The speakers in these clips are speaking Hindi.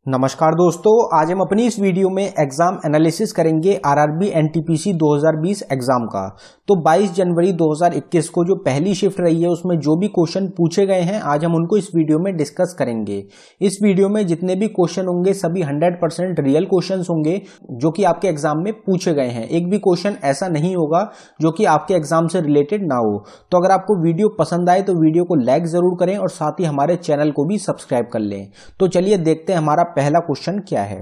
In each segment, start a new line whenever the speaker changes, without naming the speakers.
नमस्कार दोस्तों, आज हम अपनी इस वीडियो में एग्जाम एनालिसिस करेंगे आरआरबी एनटीपीसी 2020 एग्जाम का। तो 22 जनवरी 2021 को जो पहली शिफ्ट रही है उसमें जो भी क्वेश्चन पूछे गए हैं आज हम उनको इस वीडियो में डिस्कस करेंगे। इस वीडियो में जितने भी क्वेश्चन होंगे सभी 100% रियल क्वेश्चन होंगे जो कि आपके एग्जाम में पूछे गए हैं। एक भी क्वेश्चन ऐसा नहीं होगा जो कि आपके एग्जाम से रिलेटेड ना हो। तो अगर आपको वीडियो पसंद आए तो वीडियो को लाइक जरूर करें और साथ ही हमारे चैनल को भी सब्सक्राइब कर लें। तो चलिए देखते हैं हमारा पहला क्वेश्चन क्या है।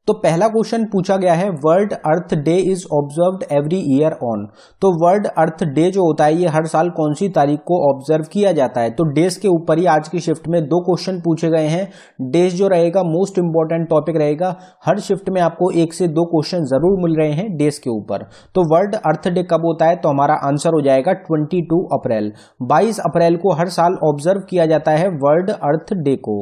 तो पहला क्वेश्चन पूछा गया है, world earth day is observed every year on. तो वर्ल्ड अर्थ डे जो होता है ये हर साल कौन सी तारीख को ऑब्जर्व किया जाता है। तो डेज के ऊपर ही आज की शिफ्ट में दो क्वेश्चन पूछे गए हैं। डेज जो रहेगा मोस्ट इंपॉर्टेंट टॉपिक रहेगा। हर शिफ्ट में आपको एक से दो क्वेश्चन जरूर मिल रहे हैं डेज के ऊपर। तो वर्ल्ड अर्थ डे कब होता है, तो हमारा आंसर हो जाएगा 22 अप्रैल। 22 अप्रैल को हर साल ऑब्जर्व किया जाता है वर्ल्ड अर्थ डे को।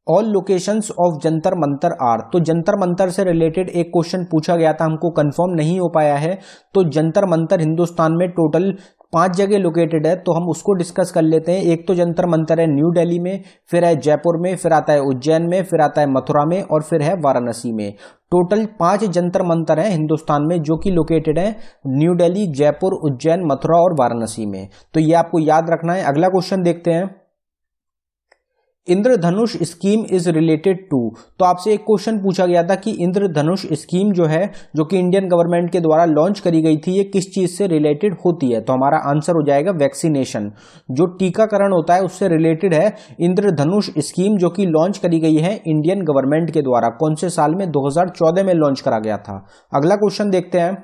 All locations of Jantar Mantar are. तो जंतर मंतर से रिलेटेड एक क्वेश्चन पूछा गया था, हमको कंफर्म नहीं हो पाया है। तो जंतर मंतर हिंदुस्तान में टोटल 5 जगह लोकेटेड है, तो हम उसको डिस्कस कर लेते हैं। एक तो जंतर मंतर है न्यू दिल्ली में, फिर है जयपुर में, फिर आता है उज्जैन में, फिर आता है मथुरा में और फिर है वाराणसी में। टोटल 5 जंतर मंतर हैं हिंदुस्तान में जो कि लोकेटेड है न्यू दिल्ली, जयपुर, उज्जैन, मथुरा और वाराणसी में। तो ये आपको याद रखना है। अगला क्वेश्चन देखते हैं, इंद्रधनुष स्कीम इज रिलेटेड टू। तो आपसे एक क्वेश्चन पूछा गया था कि इंद्रधनुष स्कीम जो है जो कि इंडियन गवर्नमेंट के द्वारा लॉन्च करी गई थी ये किस चीज से रिलेटेड होती है। तो हमारा आंसर हो जाएगा वैक्सीनेशन। जो टीकाकरण होता है उससे रिलेटेड है इंद्रधनुष स्कीम जो कि लॉन्च करी गई है इंडियन गवर्नमेंट के द्वारा। कौन से साल में, 2014 में लॉन्च करा गया था। अगला क्वेश्चन देखते हैं,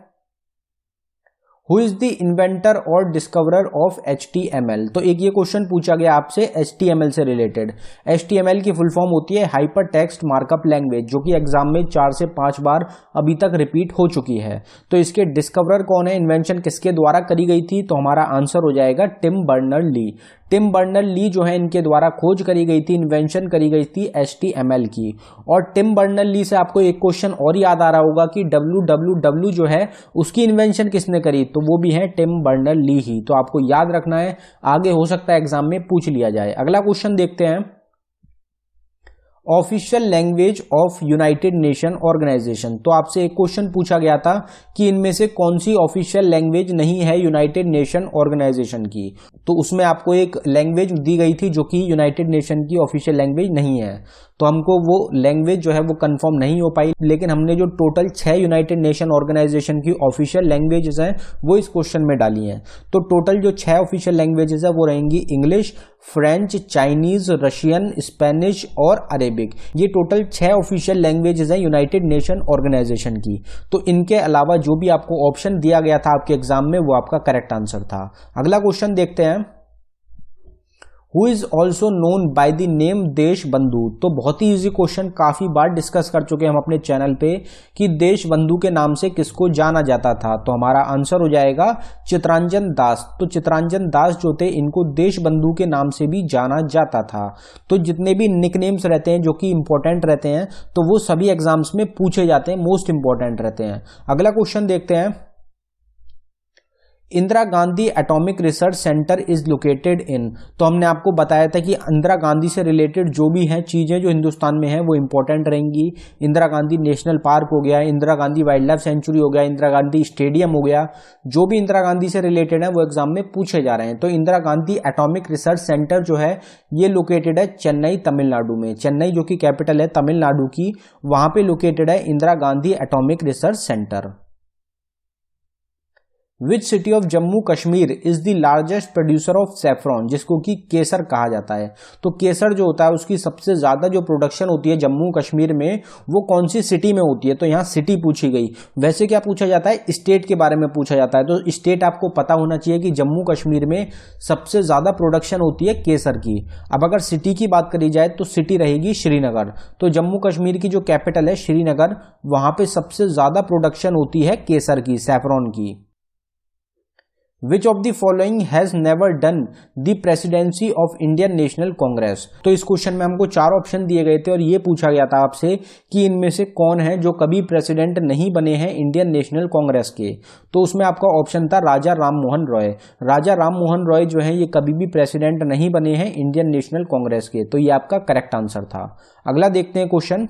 हु इज द इन्वेंटर और डिस्कवरर ऑफ HTML। तो एक ये क्वेश्चन पूछा गया आपसे HTML से रिलेटेड। HTML की फुल फॉर्म होती है हाइपर टेक्स्ट मार्कअप लैंग्वेज, जो कि एग्जाम में 4 से 5 बार अभी तक रिपीट हो चुकी है। तो इसके डिस्कवरर कौन है, इन्वेंशन किसके द्वारा करी गई थी। तो हमारा आंसर हो जाएगा टिम बर्नर-ली। टिम बर्नर-ली जो है इनके द्वारा खोज करी गई थी, इन्वेंशन करी गई थी HTML की। और टिम बर्नर-ली से आपको एक क्वेश्चन और याद आ रहा होगा कि www जो है उसकी इन्वेंशन किसने करी, तो वो भी है टिम बर्नर-ली ही। तो आपको याद रखना है, आगे हो सकता है एग्जाम में पूछ लिया जाए। अगला क्वेश्चन देखते हैं, official language of United Nation Organisation. तो आपसे एक क्वेश्चन पूछा गया था कि इनमें से कौन सी ऑफिशियल लैंग्वेज नहीं है यूनाइटेड नेशन ऑर्गेनाइजेशन की। तो उसमें आपको एक लैंग्वेज दी गई थी जो कि यूनाइटेड नेशन की ऑफिशियल लैंग्वेज नहीं है। तो हमको वो लैंग्वेज जो है वो कंफर्म नहीं हो पाई, लेकिन हमने जो टोटल 6 यूनाइटेड नेशन ऑर्गेनाइजेशन की ऑफिशियल लैंग्वेजेस हैं वो इस क्वेश्चन में डाली हैं। तो टोटल जो 6 ऑफिशियल लैंग्वेजेस है वो रहेंगी English, French, Chinese, Russian, Spanish और अरेबिक। ये टोटल 6 ऑफिशियल लैंग्वेजेस हैं यूनाइटेड नेशन ऑर्गेनाइजेशन की। तो इनके अलावा जो भी आपको ऑप्शन दिया गया था आपके एग्जाम में वो आपका करेक्ट आंसर था। अगला क्वेश्चन देखते हैं, who is also known by the name देश बंधु। तो बहुत ही इजी क्वेश्चन, काफी बार डिस्कस कर चुके हैं हम अपने चैनल पे कि देश बंधु के नाम से किसको जाना जाता था। तो हमारा आंसर हो जाएगा चित्तरंजन दास। तो चित्तरंजन दास जो थे इनको देश बंधु के नाम से भी जाना जाता था। तो जितने भी निकनेम्स रहते हैं जो कि इंपॉर्टेंट रहते हैं तो वो सभी एग्जाम्स में पूछे जाते हैं, मोस्ट इंपॉर्टेंट रहते हैं। अगला क्वेश्चन देखते हैं, Indira Gandhi atomic research centre is located in. तो हमने आपको बताया था कि इंदिरा गांधी से रिलेटेड जो भी हैं चीजें जो हिंदुस्तान में हैं वो इंपॉर्टेंट रहेंगी। इंदिरा गांधी नेशनल पार्क हो गया, Indira Gandhi wild life sanctuary हो गया, इंदिरा गांधी स्टेडियम हो गया, जो भी इंदिरा गांधी से रिलेटेड है वो एग्जाम में पूछे जा रहे हैं। तो Indira Gandhi atomic research centre जो है ये लोकेटेड है चेन्नई, तमिलनाडु में। चेन्नई जो कि कैपिटल है तमिलनाडु की, वहां पे लोकेटेड है Indira Gandhi atomic research centre. Which city of Jammu Kashmir is the largest producer of saffron, जिसको कि केसर कहा जाता है। तो केसर जो होता है उसकी सबसे ज्यादा जो प्रोडक्शन होती है जम्मू कश्मीर में वो कौन सी सिटी में होती है। तो यहाँ सिटी पूछी गई। वैसे क्या पूछा जाता है, स्टेट के बारे में पूछा जाता है। तो स्टेट आपको पता होना चाहिए कि जम्मू कश्मीर में सबसे ज्यादा प्रोडक्शन होती है केसर की। अब अगर सिटी की बात करी जाए तो सिटी रहेगी श्रीनगर। तो जम्मू कश्मीर की जो कैपिटल है श्रीनगर, वहां पे सबसे ज्यादा प्रोडक्शन होती है केसर की, सैफरॉन की। विच of the following has never done the presidency of Indian national Congress. तो इस क्वेश्चन में हमको 4 ऑप्शन दिए गए थे और ये पूछा गया था आपसे कि इनमें से कौन है जो कभी प्रेसिडेंट नहीं बने हैं इंडियन नेशनल कांग्रेस के। तो उसमें आपका ऑप्शन था राजा राम मोहन रॉय। राजा राम मोहन रॉय जो है ये कभी भी प्रेसिडेंट नहीं बने हैं इंडियन नेशनल कांग्रेस के। तो ये आपका करेक्ट आंसर था। अगला देखते हैं question,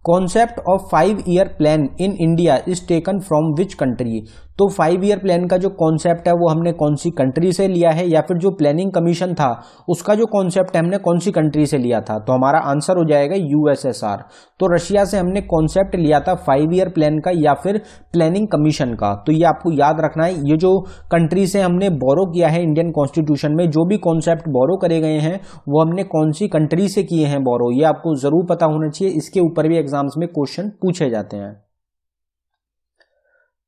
concept of five year plan in India is taken from which country. तो 5-ईयर प्लान का जो कॉन्सेप्ट है वो हमने कौन सी कंट्री से लिया है, या फिर जो प्लानिंग कमीशन था उसका जो कॉन्सेप्ट है हमने कौन सी कंट्री से लिया था। तो हमारा आंसर हो जाएगा यूएसएसआर। तो रशिया से हमने कॉन्सेप्ट लिया था 5-ईयर प्लान का या फिर प्लानिंग कमीशन का। तो ये आपको याद रखना है, ये जो कंट्री से हमने बोरो किया है इंडियन कॉन्स्टिट्यूशन में, जो भी कॉन्सेप्ट बोरो करे गए हैं वो हमने कौन सी कंट्री से किए हैं बोरो, ये आपको जरूर पता होना चाहिए। इसके ऊपर भी एग्जाम्स में क्वेश्चन पूछे जाते हैं।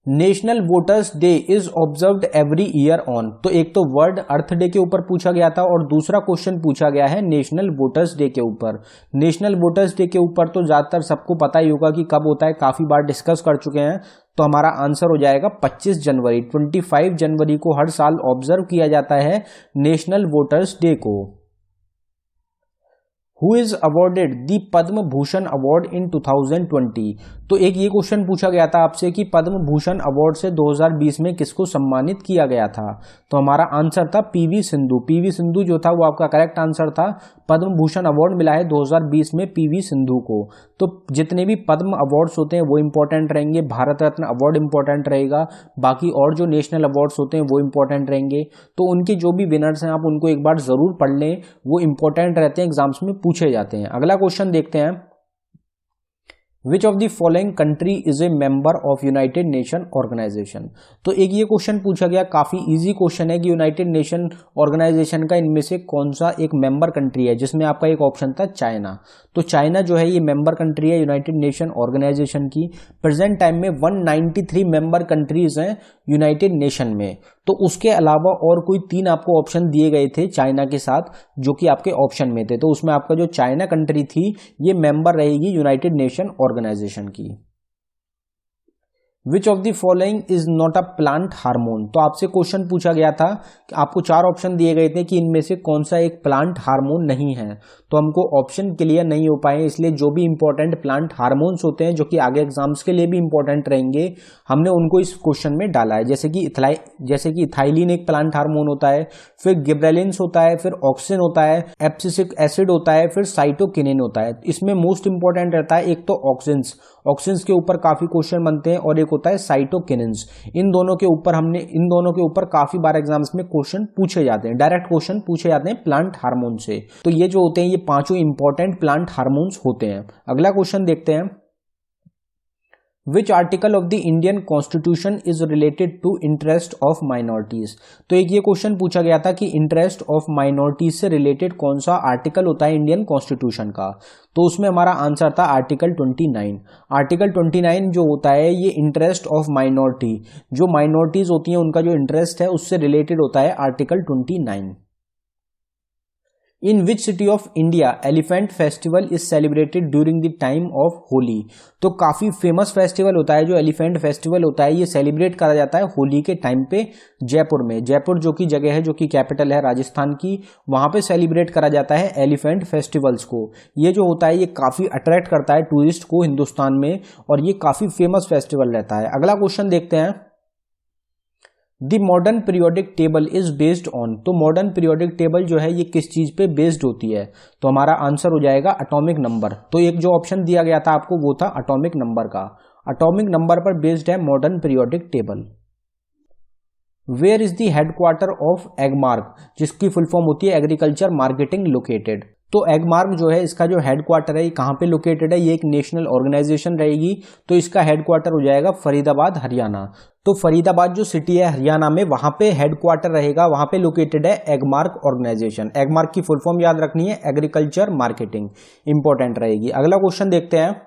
National voters day is observed every year on. तो एक तो वर्ल्ड अर्थ डे के ऊपर पूछा गया था और दूसरा क्वेश्चन पूछा गया है नेशनल वोटर्स डे के ऊपर। नेशनल वोटर्स डे के ऊपर तो ज्यादातर सबको पता ही होगा कि कब होता है, काफी बार डिस्कस कर चुके हैं। तो हमारा आंसर हो जाएगा 25 जनवरी। 25 जनवरी को हर साल ऑब्जर्व किया जाता है नेशनल वोटर्स डे को। Who is awarded the Padma Bhushan award in 2020। तो एक ये क्वेश्चन पूछा गया था आपसे कि पद्म भूषण अवार्ड से 2020 में किसको सम्मानित किया गया था। तो हमारा आंसर था पीवी सिंधु। पीवी सिंधु जो था वो आपका करेक्ट आंसर था। पद्म भूषण अवार्ड मिला है 2020 में पीवी सिंधु को। तो जितने भी पद्म अवार्ड्स होते हैं वो इंपॉर्टेंट रहेंगे, भारत रत्न अवार्ड इंपॉर्टेंट रहेगा, बाकी और जो नेशनल अवार्ड्स होते हैं वो इंपॉर्टेंट रहेंगे। तो उनके जो भी विनर्स हैं आप उनको एक बार जरूर पढ़ लें, वो इंपॉर्टेंट रहते हैं, एग्जाम्स में पूछे जाते हैं। अगला क्वेश्चन देखते हैं, which of the following country is a member of United Nation Organisation. तो एक ये क्वेश्चन पूछा गया, काफी इजी क्वेश्चन है कि यूनाइटेड नेशन ऑर्गेनाइजेशन का इनमें से कौन सा एक मेंबर कंट्री है, जिसमें आपका एक ऑप्शन था चाइना। तो चाइना जो है ये मेंबर कंट्री है यूनाइटेड नेशन ऑर्गेनाइजेशन की। प्रेजेंट टाइम में 193 मेंबर कंट्रीज हैं यूनाइटेड नेशन में। तो उसके अलावा और कोई 3 आपको ऑप्शन दिए गए थे चाइना के साथ, जो कि आपके ऑप्शन में थे। तो उसमें आपका जो चाइना कंट्री थी ये मेंबर रहेगी यूनाइटेड नेशन ऑर्गेनाइजेशन की। विच of the following is not a plant hormone. तो आपसे क्वेश्चन पूछा गया था कि आपको 4 ऑप्शन दिए गए थे कि इनमें से कौन सा एक प्लांट हार्मोन नहीं है। तो हमको ऑप्शन क्लियर नहीं हो पाए, इसलिए जो भी इंपॉर्टेंट प्लांट हार्मोन्स होते हैं जो कि आगे एग्जाम्स के लिए भी इंपॉर्टेंट रहेंगे, हमने उनको इस क्वेश्चन में डाला है। जैसे कि इथाइलिन एक प्लांट हार्मोन होता है, फिर गिबरेलिन्स होता है, फिर ऑक्सिन होता है, एब्सिसिक एसिड होता है, फिर साइटोकिनिन होता है। इसमें मोस्ट इंपॉर्टेंट रहता है एक तो ऑक्सिन्स के ऊपर काफी क्वेश्चन बनते हैं, और एक होता है साइटोकिनिन्स। इन दोनों के ऊपर काफी बार एग्जाम्स में क्वेश्चन पूछे जाते हैं, डायरेक्ट क्वेश्चन पूछे जाते हैं प्लांट हार्मोन से। तो ये जो होते हैं ये 5 इंपॉर्टेंट प्लांट हार्मोन्स होते हैं। अगला क्वेश्चन देखते हैं, which article of the Indian constitution is related to interest of minorities. तो एक ये क्वेश्चन पूछा गया था कि इंटरेस्ट ऑफ माइनॉरिटीज से रिलेटेड कौन सा आर्टिकल होता है इंडियन कॉन्स्टिट्यूशन का। तो उसमें हमारा आंसर था आर्टिकल 29। आर्टिकल 29 जो होता है ये इंटरेस्ट ऑफ माइनॉरिटी, जो माइनॉरिटीज होती हैं उनका जो इंटरेस्ट है उससे रिलेटेड होता है article 29। In which city of India elephant festival is celebrated during the time of Holi. तो काफी फेमस फेस्टिवल होता है जो एलिफेंट फेस्टिवल होता है, ये सेलिब्रेट करा जाता है होली के टाइम पे जयपुर में। जयपुर जो कि जगह है, जो कि कैपिटल है राजस्थान की, वहां पे सेलिब्रेट करा जाता है एलिफेंट फेस्टिवल्स को। ये जो होता है ये काफी अट्रैक्ट करता है टूरिस्ट को हिंदुस्तान में, और ये काफी फेमस फेस्टिवल रहता है। अगला क्वेश्चन देखते हैं, the modern periodic table is based on. तो मॉडर्न पीरियोडिक टेबल जो है ये किस चीज पे बेस्ड होती है। तो हमारा आंसर हो जाएगा एटॉमिक नंबर। तो एक जो ऑप्शन दिया गया था आपको वो था एटॉमिक नंबर का। एटॉमिक नंबर पर बेस्ड है modern periodic table. Where is the headquarter of Agmark, जिसकी फुल फॉर्म होती है एग्रीकल्चर मार्केटिंग लोकेटेड। तो एगमार्क जो है इसका जो हेडक्वार्टर है ये कहाँ पे लोकेटेड है, ये एक नेशनल ऑर्गेनाइजेशन रहेगी। तो इसका हेडक्वार्टर हो जाएगा फरीदाबाद हरियाणा। तो फरीदाबाद जो सिटी है हरियाणा में, वहां पे हेडक्वार्टर रहेगा, वहां पे लोकेटेड है एगमार्क ऑर्गेनाइजेशन। एगमार्क की फुल फॉर्म याद रखनी है एग्रीकल्चर मार्केटिंग, इंपॉर्टेंट रहेगी। अगला क्वेश्चन देखते हैं,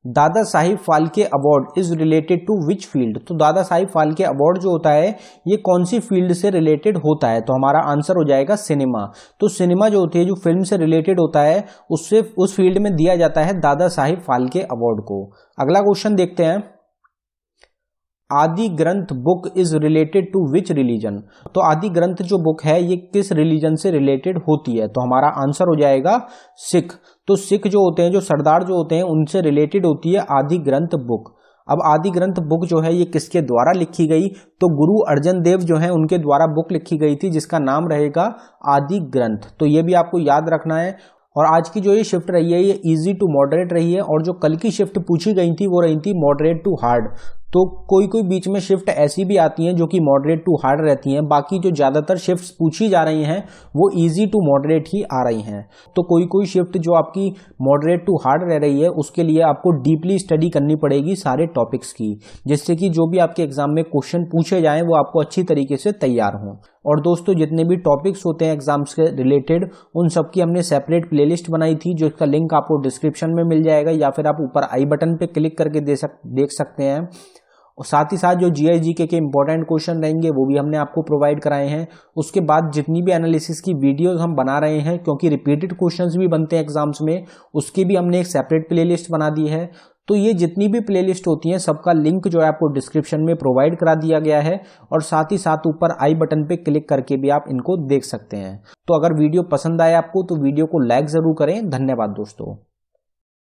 Dada Sahib Phalke award is related to which field. तो दादा साहिब फाल्के अवार्ड जो होता है ये कौन सी फील्ड से रिलेटेड होता है। तो हमारा आंसर हो जाएगा सिनेमा। तो सिनेमा जो होती है, जो फिल्म से रिलेटेड होता है, उससे उस फील्ड में दिया जाता है दादा साहिब फाल्के अवार्ड को। अगला क्वेश्चन देखते हैं, Adi Granth book is related to which religion. तो आदि ग्रंथ जो बुक है ये किस रिलीजन से रिलेटेड होती है, तो हमारा आंसर हो जाएगा सिख। तो सिख जो होते हैं, जो सरदार जो होते हैं, उनसे रिलेटेड होती है आदि ग्रंथ बुक। अब आदि ग्रंथ बुक जो है ये किसके द्वारा लिखी गई, तो गुरु अर्जन देव जो है उनके द्वारा बुक लिखी गई थी जिसका नाम रहेगा आदि ग्रंथ। तो ये भी आपको याद रखना है। और आज की जो ये शिफ्ट रही है ये इजी टू मॉडरेट रही है, और जो कल की शिफ्ट पूछी गई थी वो रही थी मॉडरेट टू हार्ड। तो कोई कोई बीच में शिफ्ट ऐसी भी आती हैं जो कि मॉडरेट टू हार्ड रहती हैं, बाकी जो ज़्यादातर शिफ्ट्स पूछी जा रही हैं वो इजी टू मॉडरेट ही आ रही हैं। तो कोई कोई शिफ्ट जो आपकी मॉडरेट टू हार्ड रह रही है उसके लिए आपको डीपली स्टडी करनी पड़ेगी सारे टॉपिक्स की, जिससे कि जो भी आपके एग्जाम में क्वेश्चन पूछे जाएं वो आपको अच्छी तरीके से तैयार हों। और दोस्तों जितने भी टॉपिक्स होते हैं एग्जाम्स के रिलेटेड उन सब की हमने सेपरेट प्लेलिस्ट बनाई थी, जो इसका लिंक आपको डिस्क्रिप्शन में मिल जाएगा, या फिर आप ऊपर आई बटन पे क्लिक करके देख सकते हैं। और साथ ही साथ जो जीएस जीके के इंपॉर्टेंट क्वेश्चन रहेंगे वो भी हमने आपको प्रोवाइड कराए हैं। उसके बाद जितनी भी एनालिसिस की वीडियोस हम बना रहे हैं, क्योंकि रिपीटेड क्वेश्चंस भी बनते हैं एग्जाम्स में, उसकी भी हमने एक सेपरेट प्लेलिस्ट बना दी है। तो ये जितनी भी प्लेलिस्ट होती हैं सबका लिंक जो है आपको डिस्क्रिप्शन में प्रोवाइड करा दिया गया है, और साथ ही साथ ऊपर आई बटन पे क्लिक करके भी आप इनको देख सकते हैं। तो अगर वीडियो पसंद आए आपको तो वीडियो को लाइक जरूर करें। धन्यवाद दोस्तों।